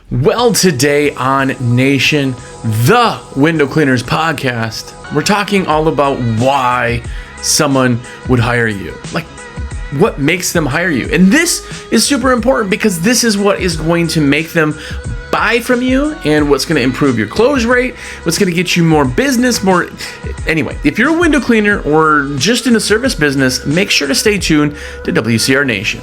Well, today on Nation, the Window Cleaners podcast, we're talking all about why someone would hire you. Like, what makes them hire you? And this is super important because this is what is going to make them buy from you and what's going to improve your close rate, what's going to get you more business, more... Anyway, if you're a window cleaner or just in a service business, make sure to stay tuned to WCR Nation.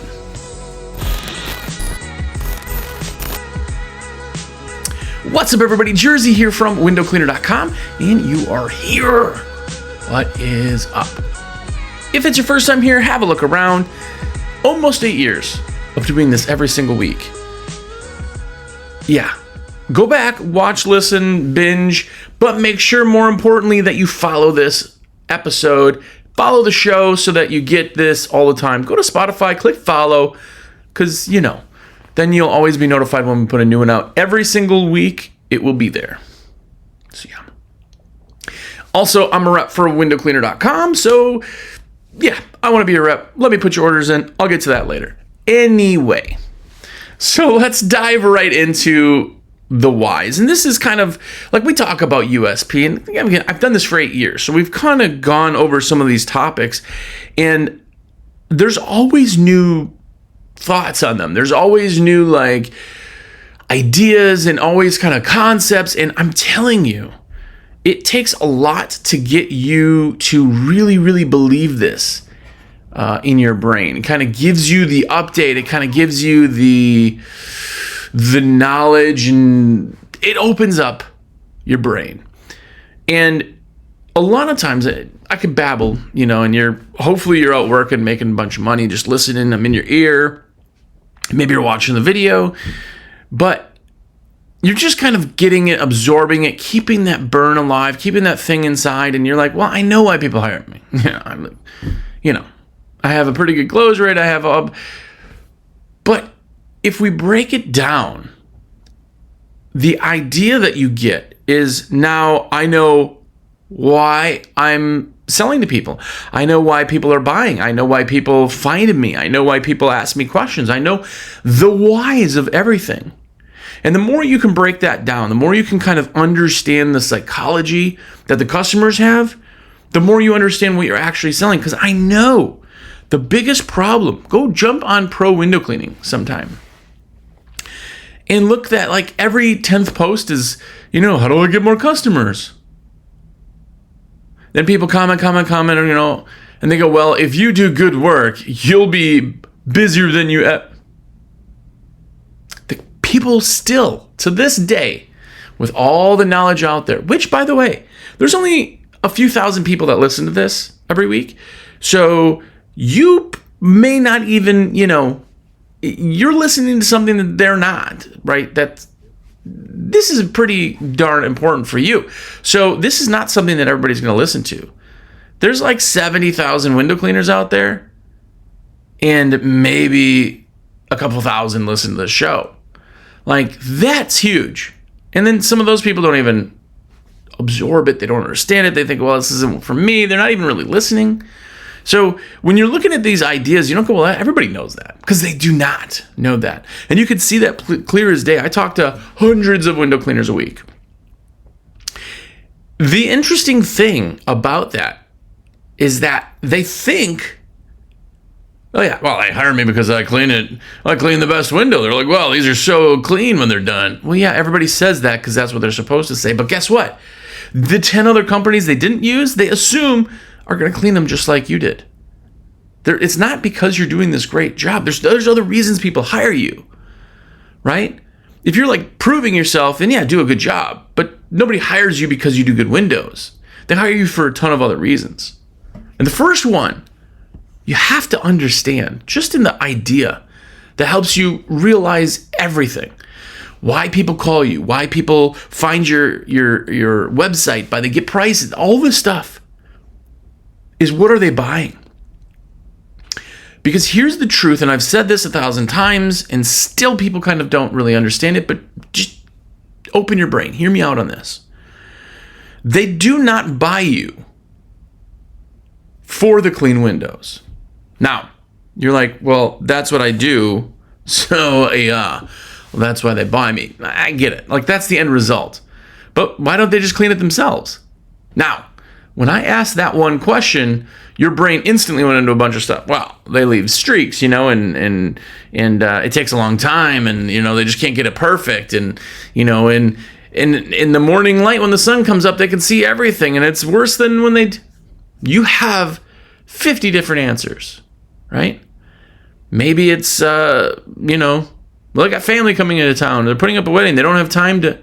What's up, everybody? Jersey here from windowcleaner.com, and you are here. What is up? If it's your first time here, have a look around. Almost 8 years of doing this every single week. Yeah. Go back, watch, listen, binge, but make sure, more importantly, that you follow this episode, follow the show so that you get this all the time. Go to Spotify, click follow, because, then you'll always be notified when we put a new one out. Every single week, it will be there. So, yeah. Also, I'm a rep for windowcleaner.com, so, yeah, I want to be a rep. Let me put your orders in. I'll get to that later. Anyway, so let's dive right into the whys. And this is kind of, like, we talk about USP, and again, I've done this for 8 years, so we've kind of gone over some of these topics, and there's always new thoughts on them. There's always new ideas and always kind of concepts. And I'm telling you, it takes a lot to get you to really, really believe this in your brain. It kind of gives you the update. It kind of gives you the knowledge, and it opens up your brain. And a lot of times I could babble, and hopefully you're out working, making a bunch of money, just listening. I'm in your ear. Maybe you're watching the video, but you're just kind of getting it, absorbing it, keeping that burn alive, keeping that thing inside. And you're like, well, I know why people hire me. I have a pretty good close rate. But if we break it down, the idea that you get is, now I know why I'm selling to people. I know why people are buying. I know why people find me. I know why people ask me questions. I know the whys of everything. And the more you can break that down, the more you can kind of understand the psychology that the customers have, the more you understand what you're actually selling. Because I know the biggest problem, go jump on Pro Window Cleaning sometime and look that every 10th post is, how do I get more customers? Then people comment, and they go, well, if you do good work, you'll be busier than you... The people still, to this day, with all the knowledge out there, which, by the way, there's only a few thousand people that listen to this every week. So you may not even, you're listening to something that they're not, right? This is pretty darn important for you. So this is not something that everybody's going to listen to. There's 70,000 window cleaners out there, and maybe a couple thousand listen to the show. That's huge. And then some of those people don't even absorb it. They don't understand it. They think, well, this isn't for me. They're not even really listening. So when you're looking at these ideas, you don't go, well, everybody knows that, because they do not know that. And you can see that clear as day. I talk to hundreds of window cleaners a week. The interesting thing about that is that they think, oh yeah, well, they hire me because I clean it. I clean the best window. They're like, well, these are so clean when they're done. Well, yeah, everybody says that because that's what they're supposed to say. But guess what? The 10 other companies they didn't use, they assume are going to clean them just like you did. It's not because you're doing this great job. There's other reasons people hire you, right? If you're proving yourself, then yeah, do a good job. But nobody hires you because you do good windows. They hire you for a ton of other reasons. And the first one, you have to understand, just in the idea that helps you realize everything. Why people call you, why people find your website, why they get prices, all this stuff is, what are they buying? Because here's the truth, and I've said this 1,000 times, and still people kind of don't really understand it, but just open your brain. Hear me out on this. They do not buy you for the clean windows. Now, you're like, well, that's what I do, so Well, that's why they buy me. I get it. Like, that's the end result. But why don't they just clean it themselves? Now, when I asked that one question, your brain instantly went into a bunch of stuff. Well, they leave streaks, and it takes a long time, and they just can't get it perfect, and in the morning light when the sun comes up, they can see everything, and it's worse than when you have 50 different answers, right? Maybe it's they got family coming into town, they're putting up a wedding, they don't have time to.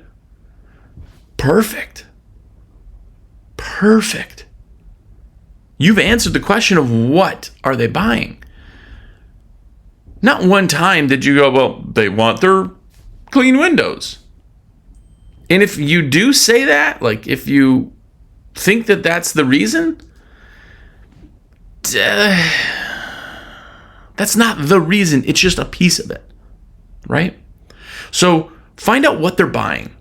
Perfect. You've answered the question of what are they buying. Not one time did you go, well, they want their clean windows. And if you do say that, like if you think that that's the reason, that's not the reason. It's just a piece of it, right? So find out what they're buying.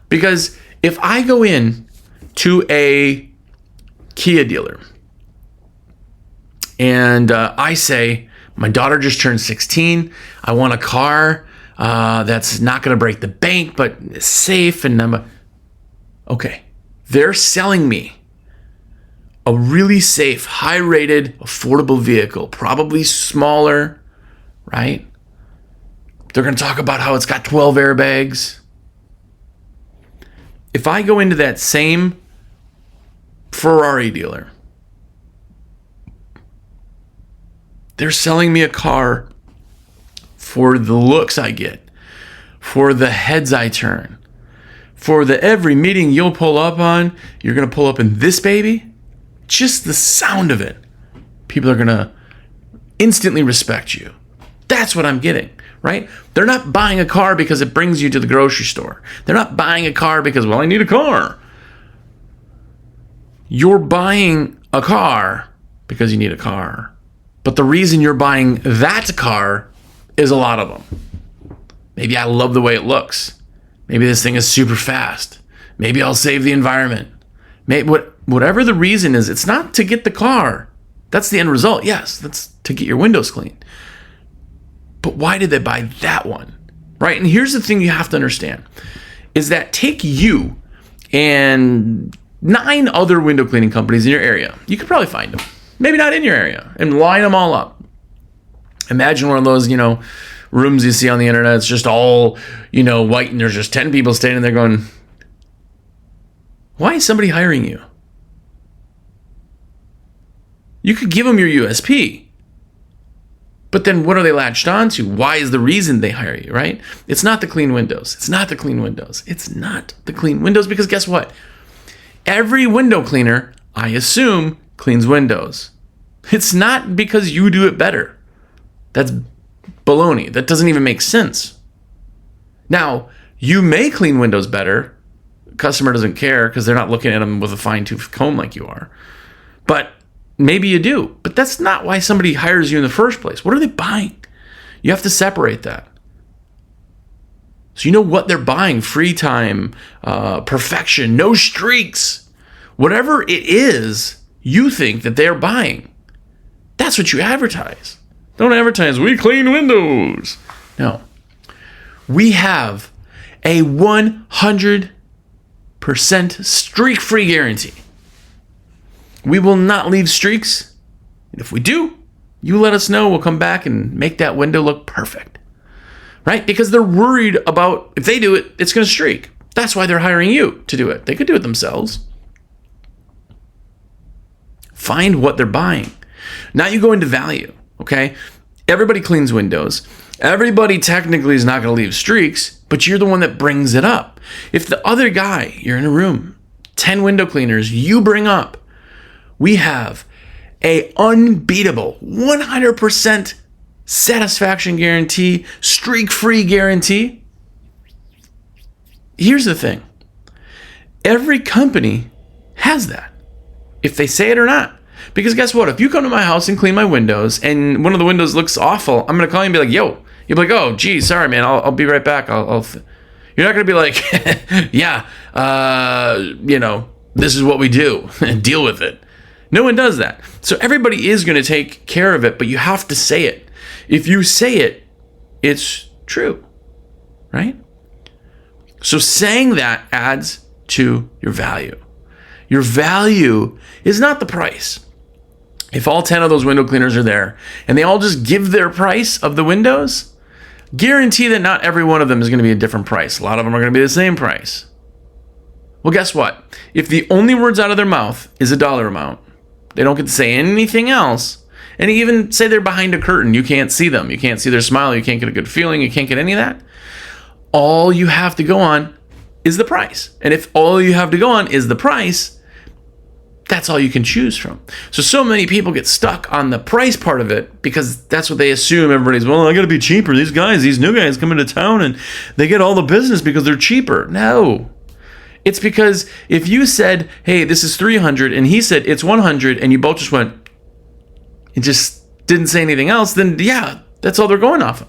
Because if I go in to a Kia dealer and I say, my daughter just turned 16, I want a car that's not going to break the bank, but is safe, and okay, they're selling me a really safe, high-rated, affordable vehicle, probably smaller, right? They're going to talk about how it's got 12 airbags. If I go into that same Ferrari dealer, they're selling me a car for the looks I get, for the heads I turn, for the every meeting you'll pull up on, you're going to pull up in this baby. Just the sound of it, people are going to instantly respect you. That's what I'm getting, right? They're not buying a car because it brings you to the grocery store. They're not buying a car because, well, I need a car. You're buying a car because you need a car. But the reason you're buying that car is a lot of them. Maybe I love the way it looks. Maybe this thing is super fast. Maybe I'll save the environment. Maybe whatever the reason is, it's not to get the car. That's the end result. Yes, that's to get your windows clean. But why did they buy that one? Right? And here's the thing you have to understand is that take you and 9 other window cleaning companies in your area. You could probably find them. Maybe not in your area, and line them all up. Imagine one of those, rooms you see on the internet. It's just all, white, and there's just 10 people standing there going, why is somebody hiring you? You could give them your USP. But then what are they latched on to? Why is the reason they hire you, right? It's not the clean windows. It's not the clean windows. It's not the clean windows, because guess what? Every window cleaner, I assume, cleans windows. It's not because you do it better. That's baloney. That doesn't even make sense. Now, you may clean windows better. Customer doesn't care because they're not looking at them with a fine-tooth comb like you are. But maybe you do. But that's not why somebody hires you in the first place. What are they buying? You have to separate that. So you know what they're buying. Free time, perfection, no streaks. Whatever it is you think that they're buying, that's what you advertise. Don't advertise, we clean windows. No. We have a 100% streak-free guarantee. We will not leave streaks. And if we do, you let us know. We'll come back and make that window look perfect. Right? Because they're worried about if they do it, it's going to streak. That's why they're hiring you to do it. They could do it themselves. Find what they're buying. Now you go into value, okay? Everybody cleans windows. Everybody technically is not going to leave streaks, but you're the one that brings it up. If the other guy, you're in a room, 10 window cleaners, you bring up, we have a unbeatable 100% satisfaction guarantee, streak-free guarantee. Here's the thing. Every company has that, if they say it or not. Because guess what? If you come to my house and clean my windows and one of the windows looks awful, I'm going to call you and be like, yo. You'll be like, oh, gee, sorry, man. I'll be right back. You're not going to be like, yeah, this is what we do and deal with it. No one does that. So everybody is going to take care of it, but you have to say it. If you say it, it's true, right? So saying that adds to your value. Your value is not the price. If all 10 of those window cleaners are there and they all just give their price of the windows, guarantee that not every one of them is going to be a different price. A lot of them are going to be the same price. Well, guess what? If the only words out of their mouth is a dollar amount, they don't get to say anything else, and even say they're behind a curtain, you can't see them, you can't see their smile, you can't get a good feeling, you can't get any of that. All you have to go on is the price. And if all you have to go on is the price, that's all you can choose from. So many people get stuck on the price part of it because that's what they assume. Everybody's, well, I got to be cheaper. These new guys come into town and they get all the business because they're cheaper. No. It's because if you said, hey, this is $300 and he said it's $100 and you both just went and just didn't say anything else, then yeah, that's all they're going off of.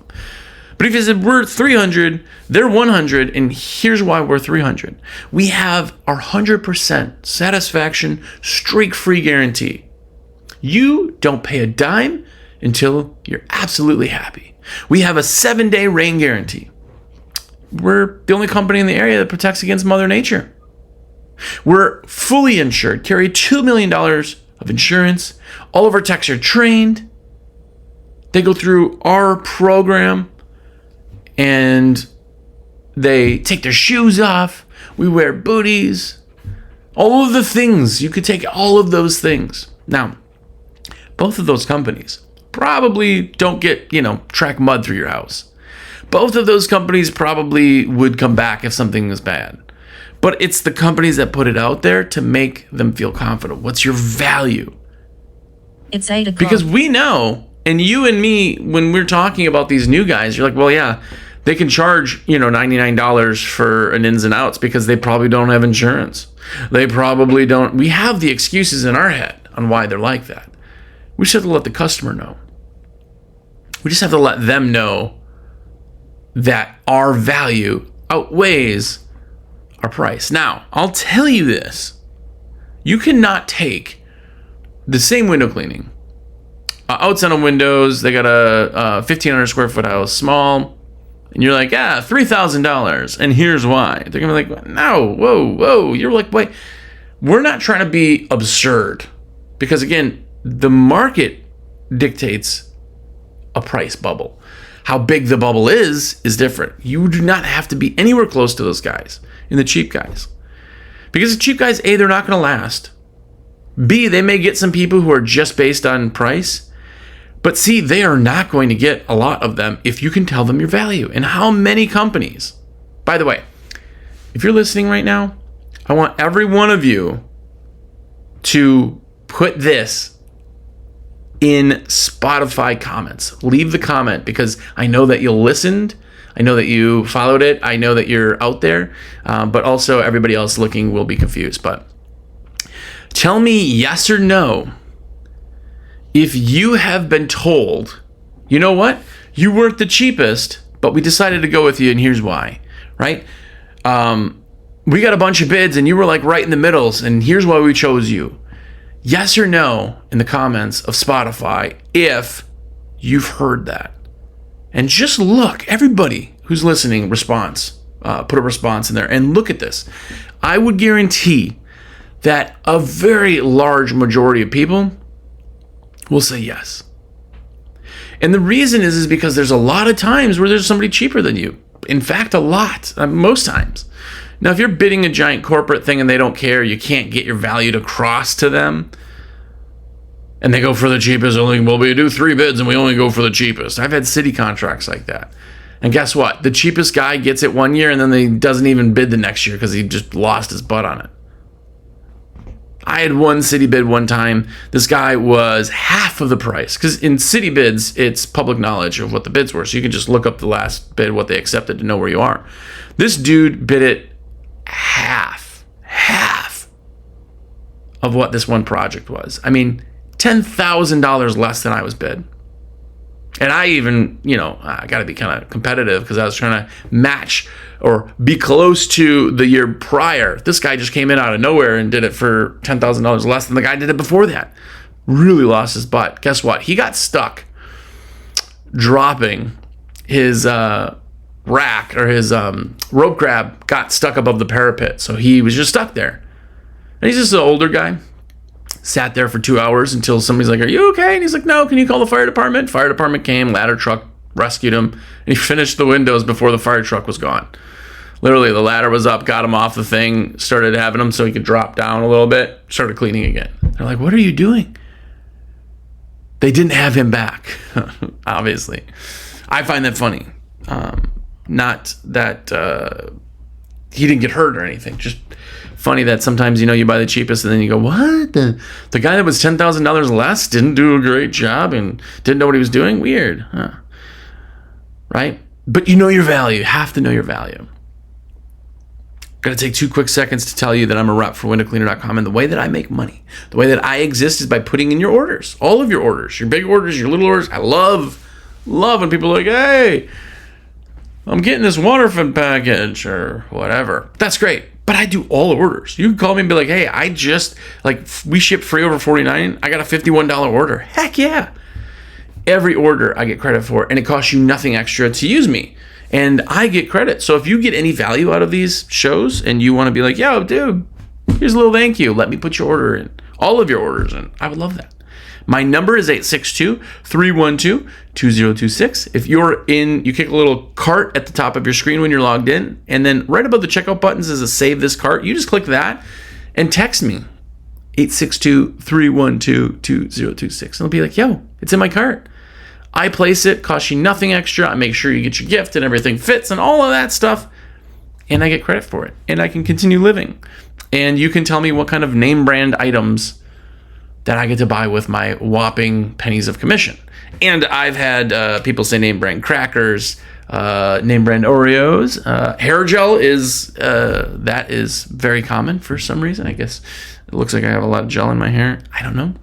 But if you said we're $300, they're $100, and here's why we're $300. We have our 100% satisfaction streak-free guarantee. You don't pay a dime until you're absolutely happy. We have a 7-day rain guarantee. We're the only company in the area that protects against Mother Nature. We're fully insured, carry $2 million of insurance. All of our techs are trained. They go through our program and they take their shoes off. We wear booties. All of the things. You could take all of those things. Now, both of those companies probably don't get, track mud through your house. Both of those companies probably would come back if something was bad. But it's the companies that put it out there to make them feel confident. What's your value? It's 8 o'clock. Because we know, and you and me, when we're talking about these new guys, you're like, well, yeah, they can charge, $99 for an ins and outs because they probably don't have insurance. They probably don't. We have the excuses in our head on why they're like that. We just have to let the customer know. We just have to let them know that our value outweighs our price. Now, I'll tell you this. You cannot take the same window cleaning. Outside on windows, they got a 1,500 square foot house, small, and you're like, $3,000, and here's why. They're going to be like, no, whoa. You're like, wait. We're not trying to be absurd because, again, the market dictates a price bubble. How big the bubble is different. You do not have to be anywhere close to those guys and the cheap guys. Because the cheap guys, A, they're not going to last. B, they may get some people who are just based on price. But C, they are not going to get a lot of them if you can tell them your value. And how many companies? By the way, if you're listening right now, I want every one of you to put this in Spotify comments. Leave the comment because I know that you listened. I know that you followed it. I know that you're out there. But also everybody else looking will be confused. But tell me yes or no. If you have been told, you know what? You weren't the cheapest, but we decided to go with you, and here's why, right? We got a bunch of bids, and you were like right in the middles, and here's why we chose you. Yes or no in the comments of Spotify if you've heard that. And just look, everybody who's listening, put a response in there, and look at this. I would guarantee that a very large majority of people will say yes. And the reason is because there's a lot of times where there's somebody cheaper than you. In fact, a lot, most times. Now, if you're bidding a giant corporate thing and they don't care, you can't get your value to cross to them, and they go for the cheapest, we do 3 bids and we only go for the cheapest. I've had city contracts like that. And guess what? The cheapest guy gets it one year and then he doesn't even bid the next year because he just lost his butt on it. I had one city bid one time. This guy was half of the price. Because in city bids, it's public knowledge of what the bids were. So you can just look up the last bid, what they accepted, to know where you are. This dude bid it half of what this one project was. I mean, $10,000 less than I was bid. And I even, I got to be kind of competitive because I was trying to match or be close to the year prior. This guy just came in out of nowhere and did it for $10,000 less than the guy did it before that. Really lost his butt. Guess what? He got stuck dropping his rack or his rope grab got stuck above the parapet. So he was just stuck there. And he's just an older guy. Sat there for 2 hours until somebody's like, "Are you okay?" And he's like, "No, can you call the fire department?" Fire department came, ladder truck rescued him, and he finished the windows before the fire truck was gone. Literally, the ladder was up, got him off the thing, started having him so he could drop down a little bit, started cleaning again. They're like, "What are you doing?" They didn't have him back, obviously. I find that funny. Not that he didn't get hurt or anything, just funny that sometimes, you buy the cheapest and then you go, what? The guy that was $10,000 less didn't do a great job and didn't know what he was doing? Weird, huh? Right? But you know your value. You have to know your value. Got to take 2 quick seconds to tell you that I'm a rep for windowcleaner.com, and the way that I make money, the way that I exist is by putting in your orders, all of your orders, your big orders, your little orders. I love when people are like, "Hey, I'm getting this Waterford package," or whatever. That's great. But I do all orders. You can call me and be like, "Hey, we ship free over $49. I got a $51 order." Heck yeah. Every order I get credit for, and it costs you nothing extra to use me. And I get credit. So if you get any value out of these shows and you want to be like, "Yo, dude, here's a little thank you. Let me put your order in." All of your orders in. I would love that. My number is 862-312-2026. If you're in, you kick a little cart at the top of your screen when you're logged in, and then right above the checkout buttons is a save this cart. You just click that and text me, 862-312-2026. And it'll be like, "Yo, it's in my cart." I place it, costs you nothing extra. I make sure you get your gift and everything fits and all of that stuff. And I get credit for it. And I can continue living. And you can tell me what kind of name brand items that I get to buy with my whopping pennies of commission. And I've had people say name brand crackers, name brand Oreos. Hair gel is very common for some reason. I guess it looks like I have a lot of gel in my hair. I don't know.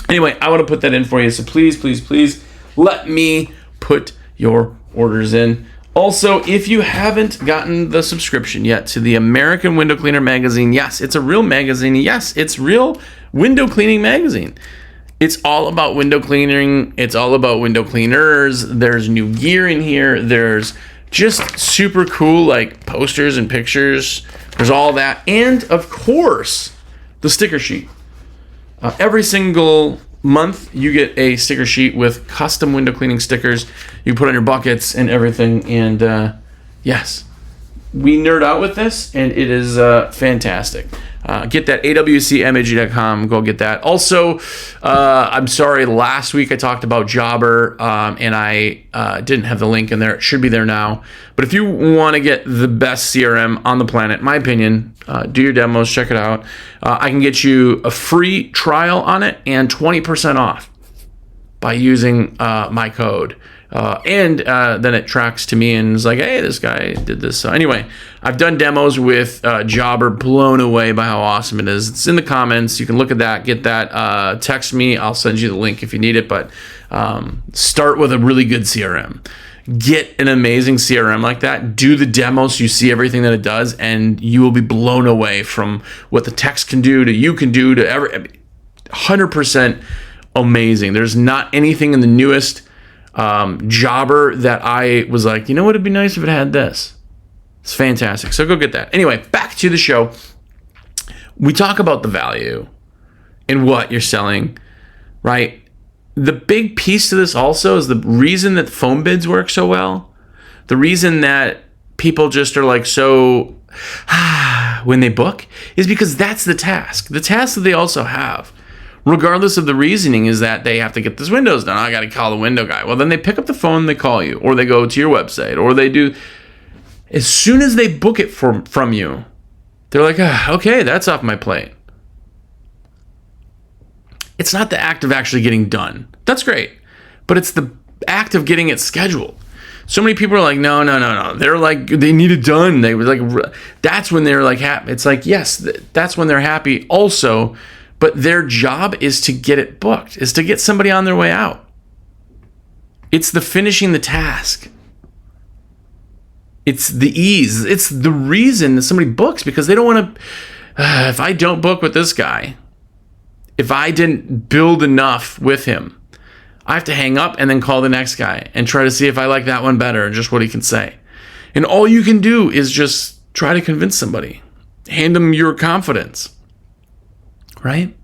Anyway, I want to put that in for you. So please, please, please let me put your orders in. Also, if you haven't gotten the subscription yet to the American Window Cleaner magazine, yes, it's a real magazine. Yes, it's real window cleaning magazine. It's all about window cleaning. It's all about window cleaners. There's new gear in here. There's just super cool posters and pictures. There's all that. And of course, the sticker sheet. Every single month you get a sticker sheet with custom window cleaning stickers you put on your buckets and everything. And yes, we nerd out with this, and it is fantastic. Get that, awcmag.com. Go get that. Also, I'm sorry, last week I talked about Jobber, and I didn't have the link in there. It should be there now. But if you want to get the best CRM on the planet, in my opinion, do your demos, check it out. I can get you a free trial on it and 20% off by using my code. And then it tracks to me and is like, "Hey, this guy did this." So anyway, I've done demos with Jobber, blown away by how awesome it is. It's in the comments. You can look at that, get that. Text me. I'll send you the link if you need it. But start with a really good CRM. Get an amazing CRM like that. Do the demos. You see everything that it does, and you will be blown away from what the text can do to you can do to 100% amazing. There's not anything in the newest Jobber that I was like, you know what, it'd be nice if it had this. It's fantastic. So go get that. Anyway, back to the show. We talk about the value in what you're selling, right? The big piece to this also is the reason that phone bids work so well. The reason that people just are like so when they book is because that's the task. The task that they also have, regardless of the reasoning, is that they have to get this windows done. I got to call the window guy. Well, then they pick up the phone, they call you, or they go to your website, or they do. As soon as they book it from you, they're like, okay, that's off my plate. It's not the act of actually getting done. That's great. But it's the act of getting it scheduled. So many people are like, no. They're like, they need it done. They were like, that's when they're like happy. It's like, yes, that's when they're happy also. But their job is to get it booked, is to get somebody on their way out. It's the finishing the task. It's the ease. It's the reason that somebody books, because they don't want to, if I don't book with this guy, if I didn't build enough with him, I have to hang up and then call the next guy and try to see if I like that one better and just what he can say. And all you can do is just try to convince somebody. Hand them your confidence, right?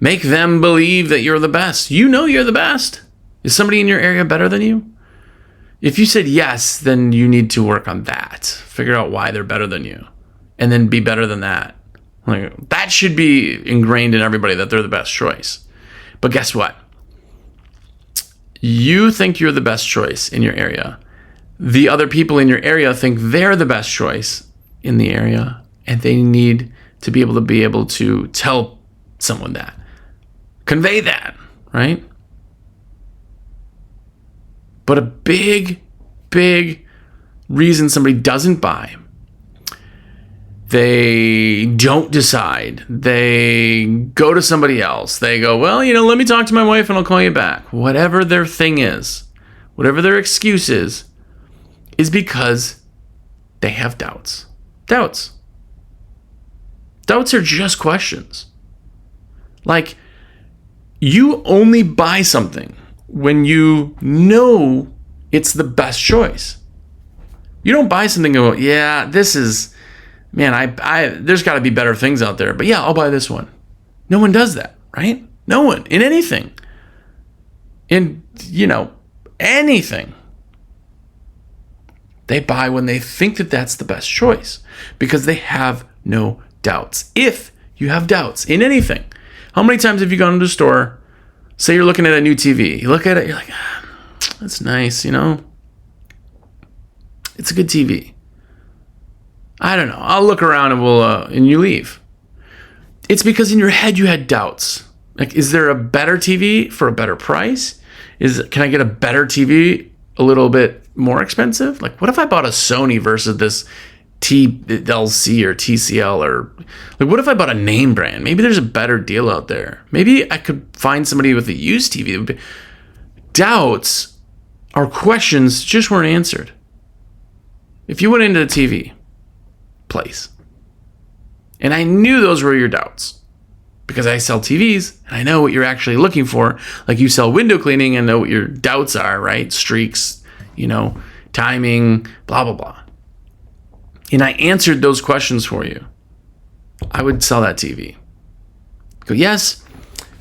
Make them believe that you're the best. You know you're the best. Is somebody in your area better than you? If you said yes, then you need to work on that. Figure out why they're better than you. And then be better than that. Like, that should be ingrained in everybody that they're the best choice. But guess what? You think you're the best choice in your area. The other people in your area think they're the best choice in the area. And they need to be able to tell someone that. Convey that, right? But a big, big reason somebody doesn't buy, they don't decide, they go to somebody else, they go, well, let me talk to my wife and I'll call you back. Whatever their thing is, whatever their excuse is because they have doubts. Doubts are just questions. Like, you only buy something when you know it's the best choice. You don't buy something and go, yeah, this is, man, there's got to be better things out there. But yeah, I'll buy this one. No one does that, right? No one, in anything. In, anything. They buy when they think that that's the best choice because they have no doubts. If you have doubts in anything, how many times have you gone to the store? Say you're looking at a new TV. You look at it, you're like, that's nice, It's a good TV. I don't know. I'll look around and you leave. It's because in your head you had doubts. Like, is there a better TV for a better price? Can I get a better TV a little bit more expensive? Like, what if I bought a Sony versus this TLC or TCL, or like, what if I bought a name brand? Maybe there's a better deal out there. Maybe I could find somebody with a used TV. Doubts are questions just weren't answered. If you went into the TV place and I knew those were your doubts because I sell TVs and I know what you're actually looking for, like you sell window cleaning and know what your doubts are, right? Streaks, timing, blah, blah, blah. And I answered those questions for you, I would sell that TV. Go, yes,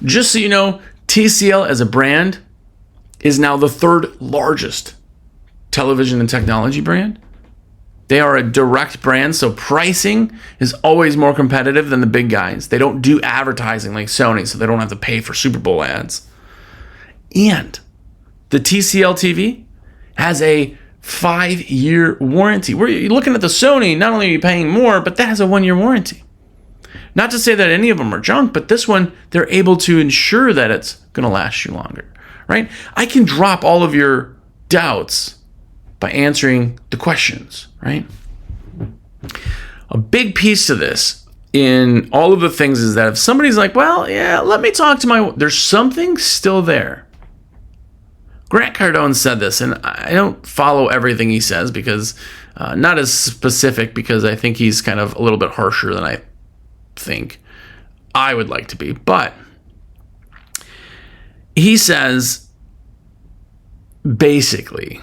just so you know, TCL as a brand is now the third largest television and technology brand. They are a direct brand, so pricing is always more competitive than the big guys. They don't do advertising like Sony, so they don't have to pay for Super Bowl ads. And the TCL TV has a 5-year warranty. Where you're looking at the Sony, not only are you paying more, but that has a 1-year warranty. Not to say that any of them are junk, but this one, they're able to ensure that it's going to last you longer, right? I can drop all of your doubts by answering the questions, right? A big piece to this in all of the things is that if somebody's like, well, yeah, let me talk to there's something still there. Grant Cardone said this, and I don't follow everything he says because not as specific, because I think he's kind of a little bit harsher than I think I would like to be. But he says, basically,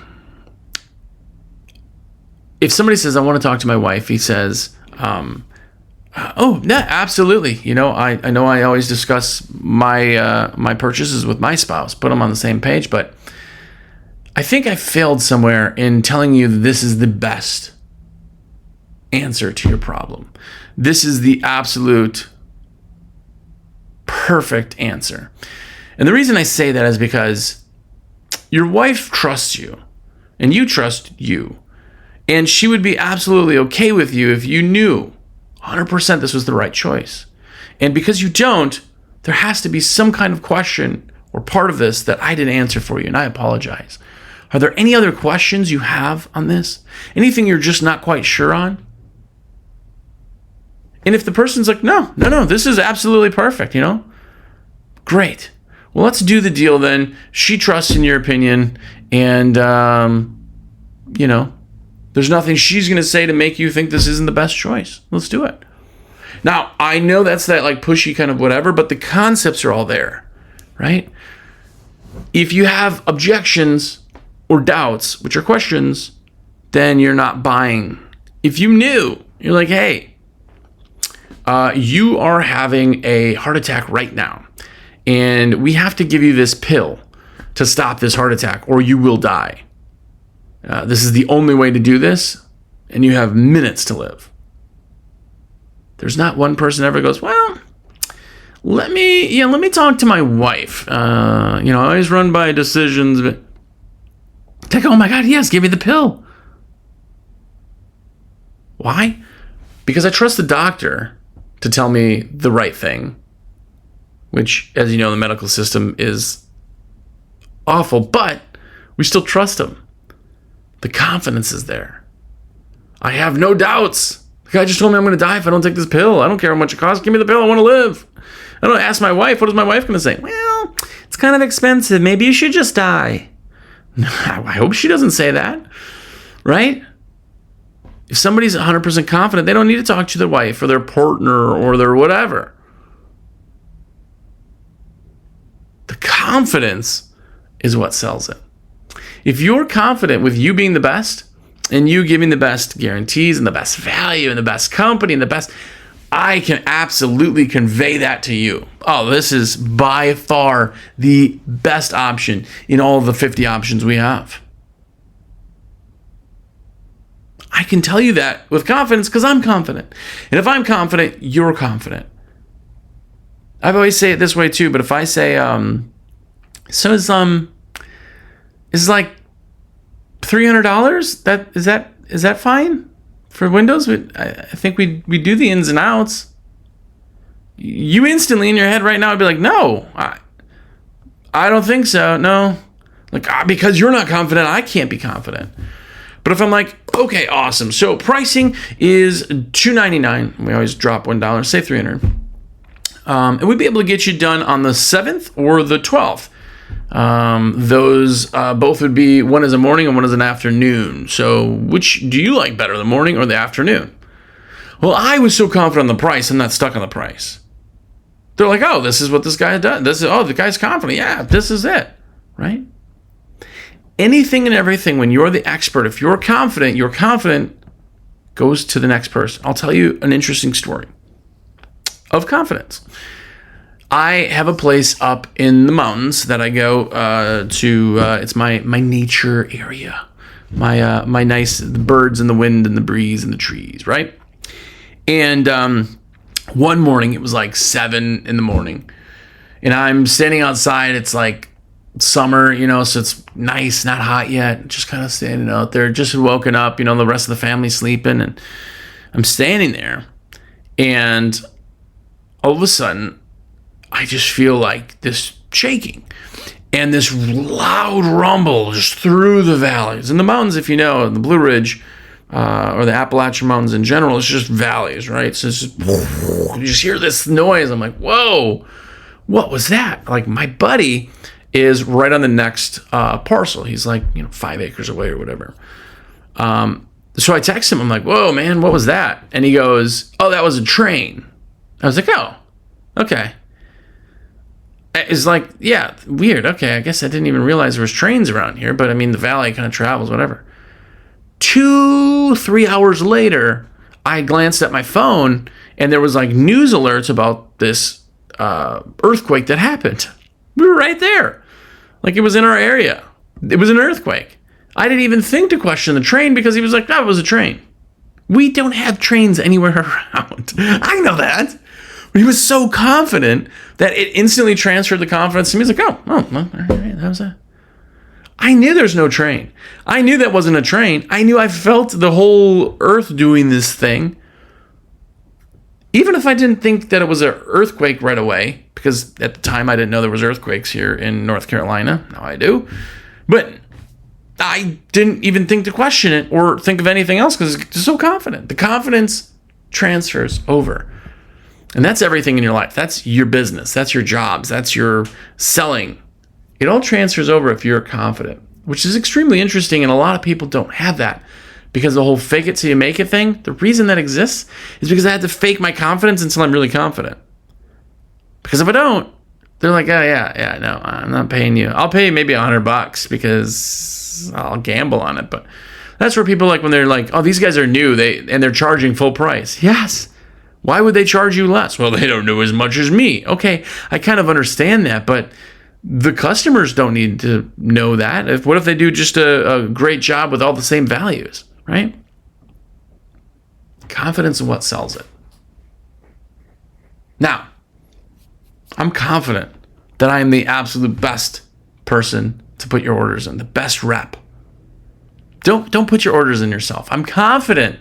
if somebody says, I want to talk to my wife, he says, oh, yeah, absolutely. I know I always discuss my purchases with my spouse, put them on the same page, but I think I failed somewhere in telling you this is the best answer to your problem. This is the absolute perfect answer. And the reason I say that is because your wife trusts you and you trust you. And she would be absolutely okay with you if you knew 100% this was the right choice. And because you don't, there has to be some kind of question or part of this that I didn't answer for you, and I apologize. Are there any other questions you have on this? Anything you're just not quite sure on? And if the person's like, no, this is absolutely perfect, great. Well, let's do the deal then. She trusts in your opinion, and, there's nothing she's going to say to make you think this isn't the best choice. Let's do it. Now, I know that's that like pushy kind of whatever, but the concepts are all there, right? If you have objections or doubts, which are questions, then you're not buying. If you knew, you're like, hey, you are having a heart attack right now, and we have to give you this pill to stop this heart attack, or you will die. This is the only way to do this, and you have minutes to live. There's not one person ever goes, well, let me talk to my wife. I always run by decisions, but like, oh my God, yes, give me the pill. Why? Because I trust the doctor to tell me the right thing, which, as you know, the medical system is awful, but we still trust him. The confidence is there. I have no doubts. The guy just told me I'm going to die if I don't take this pill. I don't care how much it costs. Give me the pill. I want to live. I don't ask my wife. What is my wife going to say? Well, it's kind of expensive. Maybe you should just die. I hope she doesn't say that, right? If somebody's 100% confident, they don't need to talk to their wife or their partner or their whatever. The confidence is what sells it. If you're confident with you being the best and you giving the best guarantees and the best value and the best company and the best, I can absolutely convey that to you. Oh, this is by far the best option in all of the 50 options we have. I can tell you that with confidence because I'm confident. And if I'm confident, you're confident. I've always say it this way too, but if I say, is like $300. Is that fine for Windows? I think we do the ins and outs. You instantly in your head right now would be like, no, I don't think so. No, like because you're not confident, I can't be confident. But if I'm like, okay, awesome. So pricing is $2.99. We always drop $1. Say $300. And we'd be able to get you done on the 7th or the 12th. Those both would be, one is a morning and one is an afternoon. So which do you like better, the morning or the afternoon? Well, I was so confident on the price, I'm not stuck on the price. They're like, oh, this is what this guy does. The guy's confident. Yeah, this is it, right? Anything and everything, when you're the expert, if you're confident goes to the next person. I'll tell you an interesting story of confidence. I have a place up in the mountains that I go to. It's my nature area, my nice the birds and the wind and the breeze and the trees, right? And one morning it was like 7 a.m, and I'm standing outside. It's like summer, so it's nice, not hot yet. Just kind of standing out there, just had woken up. The rest of the family's sleeping, and I'm standing there, and all of a sudden, I just feel like this shaking and this loud rumble just through the valleys. In the mountains, if you know, the Blue Ridge or the Appalachian Mountains in general, it's just valleys, right? So it's just, you just hear this noise. I'm like, whoa, what was that? Like my buddy is right on the next parcel. He's like, 5 acres away or whatever. So I text him. I'm like, whoa, man, what was that? And he goes, oh, that was a train. I was like, oh, okay. It's like, yeah, weird. Okay, I guess I didn't even realize there was trains around here, but I mean, the valley kind of travels, whatever. 2-3 hours later, I glanced at my phone, and there was like news alerts about this earthquake that happened. We were right there. Like, it was in our area. It was an earthquake. I didn't even think to question the train because he was like, it was a train. We don't have trains anywhere around. I know that. But he was so confident that it instantly transferred the confidence to me. He's like, well, all right, that was it. I knew there's no train. I knew that wasn't a train. I knew I felt the whole earth doing this thing. Even if I didn't think that it was an earthquake right away, because at the time I didn't know there was earthquakes here in North Carolina. Now I do. But I didn't even think to question it or think of anything else because I'm so confident. The confidence transfers over. And that's everything in your life. That's your business. That's your jobs. That's your selling. It all transfers over if you're confident, which is extremely interesting. And a lot of people don't have that because the whole fake it till you make it thing, the reason that exists is because I had to fake my confidence until I'm really confident. Because if I don't, they're like, oh, yeah, no, I'm not paying you. I'll pay you maybe $100 because I'll gamble on it. But That's where people like when they're like, oh, these guys are new, and they're charging full price. Yes. Why would they charge you less? Well, they don't know as much as me. Okay, I kind of understand that, but the customers don't need to know that. What if they do just a great job with all the same values, right? Confidence in what sells it. Now, I'm confident that I am the absolute best person to put your orders in, the best rep. Don't put your orders in yourself. I'm confident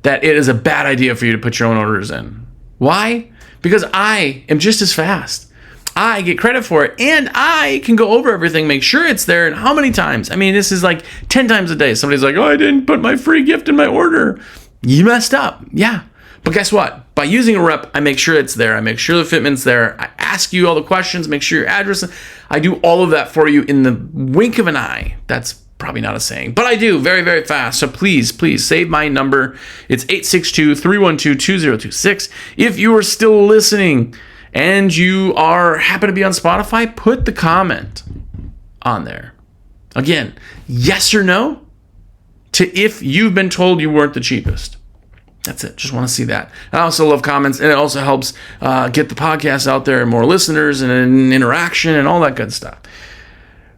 that it is a bad idea for you to put your own orders in. Why? Because I am just as fast. I get credit for it, and I can go over everything, make sure it's there, and how many times? I mean, this is like 10 times a day. Somebody's like, oh, I didn't put my free gift in my order. You messed up. Yeah. But guess what? By using a rep, I make sure it's there. I make sure the fitment's there. I ask you all the questions, make sure your address. I do all of that for you in the wink of an eye. That's probably not a saying, but I do very, very fast. So please save my number. It's 862-312-2026. If you are still listening and you happen to be on Spotify, put the comment on there. Again, yes or no to if you've been told you weren't the cheapest. That's it. Just want to see that. I also love comments, and it also helps get the podcast out there and more listeners and interaction and all that good stuff.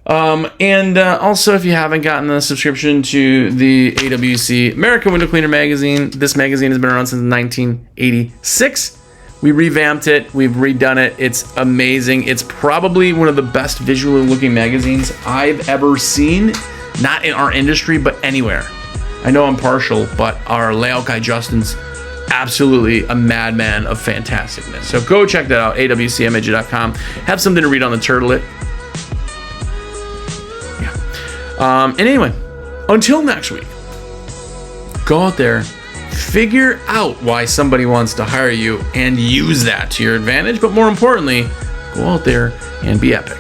And also, if you haven't gotten the subscription to the AWC American Window Cleaner magazine, this magazine has been around since 1986. We revamped it. We've redone it. It's amazing. It's probably one of the best visually looking magazines I've ever seen, not in our industry, but anywhere. I know I'm partial, but our layout guy, Justin's absolutely a madman of fantasticness. So go check that out, awcmag.com. Have something to read on the turtlet. Yeah. And anyway, until next week, go out there, figure out why somebody wants to hire you, and use that to your advantage. But more importantly, go out there and be epic.